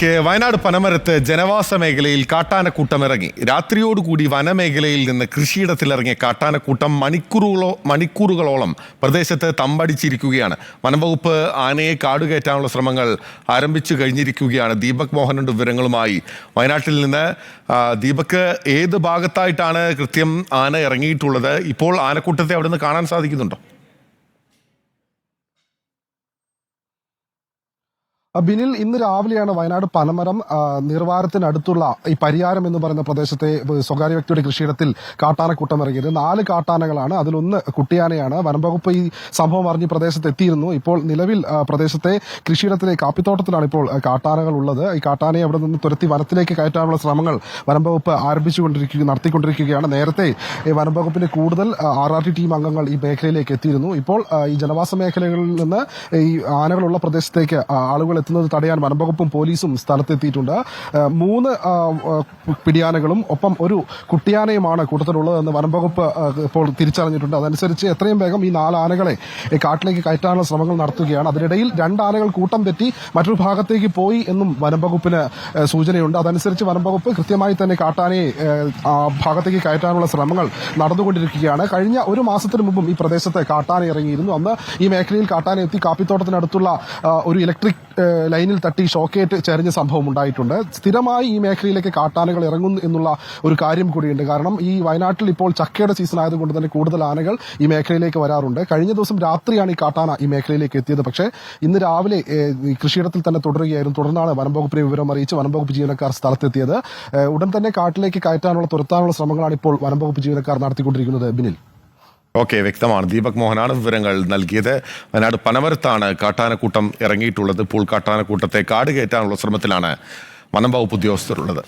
വയനാട് പനമരത്ത് ജനവാസ മേഖലയിൽ കാട്ടാനക്കൂട്ടം ഇറങ്ങി. രാത്രിയോടുകൂടി വനമേഖലയിൽ നിന്ന് കൃഷിയിടത്തിലിറങ്ങിയ കാട്ടാനക്കൂട്ടം മണിക്കൂറുകളോളം പ്രദേശത്ത് തമ്പടിച്ചിരിക്കുകയാണ്. വനംവകുപ്പ് ആനയെ കാടുകയറ്റാനുള്ള ശ്രമങ്ങൾ ആരംഭിച്ചു കഴിഞ്ഞിരിക്കുകയാണ്. ദീപക് മോഹനുണ്ട് വിവരങ്ങളുമായി. വയനാട്ടിൽ നിന്ന് ദീപക്, ഏത് ഭാഗത്തായിട്ടാണ് കൃത്യം ആന ഇറങ്ങിയിട്ടുള്ളത്? ഇപ്പോൾ ആനക്കൂട്ടത്തെ അവിടെ നിന്ന് കാണാൻ സാധിക്കുന്നുണ്ടോ? ബിനിൽ, ഇന്ന് രാവിലെയാണ് വയനാട് പനമരം നിർവാരത്തിനടുത്തുള്ള ഈ പരിയാരം എന്ന് പറയുന്ന പ്രദേശത്തെ സ്വകാര്യ വ്യക്തിയുടെ കൃഷിയിടത്തിൽ കാട്ടാനക്കൂട്ടം ഇറങ്ങിയത്. 4 കാട്ടാനകളാണ്, അതിലൊന്ന് കുട്ടിയാനയാണ്. വനംവകുപ്പ് ഈ സംഭവം അറിഞ്ഞ് പ്രദേശത്ത് എത്തിയിരുന്നു. ഇപ്പോൾ നിലവിൽ പ്രദേശത്തെ കൃഷിയിടത്തിലെ കാപ്പിത്തോട്ടത്തിലാണ് ഇപ്പോൾ കാട്ടാനകൾ ഉള്ളത്. ഈ കാട്ടാനയെ അവിടെ നിന്ന് തുരത്തി വനത്തിലേക്ക് കയറ്റാനുള്ള ശ്രമങ്ങൾ വനംവകുപ്പ് നടത്തിക്കൊണ്ടിരിക്കുകയാണ്. നേരത്തെ വനംവകുപ്പിന്റെ കൂടുതൽ RRT ടീം അംഗങ്ങൾ ഈ മേഖലയിലേക്ക് എത്തിയിരുന്നു. ഇപ്പോൾ ഈ ജനവാസ മേഖലകളിൽ നിന്ന് ഈ ആനകളുള്ള പ്രദേശത്തേക്ക് ആളുകൾ എത്തുന്നത് തടയാൻ വനംവകുപ്പും പോലീസും സ്ഥലത്തെത്തിയിട്ടുണ്ട്. 3 പിടിയാനകളും ഒപ്പം ഒരു കുട്ടിയാനയുമാണ് കൂട്ടത്തിലുള്ളതെന്ന് വനംവകുപ്പ് ഇപ്പോൾ തിരിച്ചറിഞ്ഞിട്ടുണ്ട്. അതനുസരിച്ച് എത്രയും വേഗം ഈ 4 ആനകളെ കാട്ടിലേക്ക് കയറ്റാനുള്ള ശ്രമങ്ങൾ നടത്തുകയാണ്. അതിനിടയിൽ 2 ആനകൾ കൂട്ടം തെറ്റി മറ്റൊരു ഭാഗത്തേക്ക് പോയി എന്നും വനംവകുപ്പിന് സൂചനയുണ്ട്. അതനുസരിച്ച് വനംവകുപ്പ് കൃത്യമായി തന്നെ കാട്ടാനയെ ഭാഗത്തേക്ക് കയറ്റാനുള്ള ശ്രമങ്ങൾ നടന്നുകൊണ്ടിരിക്കുകയാണ്. കഴിഞ്ഞ 1 മാസത്തിന് മുമ്പും ഈ പ്രദേശത്ത് കാട്ടാന ഇറങ്ങിയിരുന്നു. അന്ന് ഈ മേഖലയിൽ കാട്ടാന എത്തി കാപ്പിത്തോട്ടത്തിനടുത്തുള്ള ഒരു ഇലക്ട്രിക് ലൈനിൽ തട്ടി ഷോക്കേറ്റ് ചരിഞ്ഞ സംഭവം ഉണ്ടായിട്ടുണ്ട്. സ്ഥിരമായി ഈ മേഖലയിലേക്ക് കാട്ടാനകൾ ഇറങ്ങുന്നു എന്നുള്ള ഒരു കാര്യം കൂടിയുണ്ട്. കാരണം ഈ വയനാട്ടിൽ ഇപ്പോൾ ചക്കയുടെ സീസൺ ആയതുകൊണ്ട് തന്നെ കൂടുതൽ ആനകൾ ഈ മേഖലയിലേക്ക് വരാറുണ്ട്. കഴിഞ്ഞ ദിവസം രാത്രിയാണ് ഈ കാട്ടാന ഈ മേഖലയിലേക്ക് എത്തിയത്. പക്ഷേ ഇന്ന് രാവിലെ കൃഷിയിടത്തിൽ തന്നെ തുടരുകയായിരുന്നു. തുടർന്നാണ് വനംവകുപ്പിനെ വിവരം അറിയിച്ച് വനംവകുപ്പ് ജീവനക്കാർ സ്ഥലത്തെത്തിയത്. ഉടൻ തന്നെ കാട്ടിലേക്ക് തുരത്താനുള്ള ശ്രമങ്ങളാണ് ഇപ്പോൾ വനംവകുപ്പ് ജീവനക്കാർ നടത്തിക്കൊണ്ടിരിക്കുന്നത്. ബിനിൽ, ഓക്കെ, വ്യക്തമാണ്. ദീപക് മോഹനാണ് വിവരങ്ങൾ നൽകിയത്. വയനാട് പനമരത്താണ് കാട്ടാനക്കൂട്ടം ഇറങ്ങിയിട്ടുള്ളത്. ഇപ്പോൾ കാട്ടാനക്കൂട്ടത്തെ കാട് കയറ്റാനുള്ള ശ്രമത്തിലാണ് വനം വകുപ്പ് ഉദ്യോഗസ്ഥരുള്ളത്.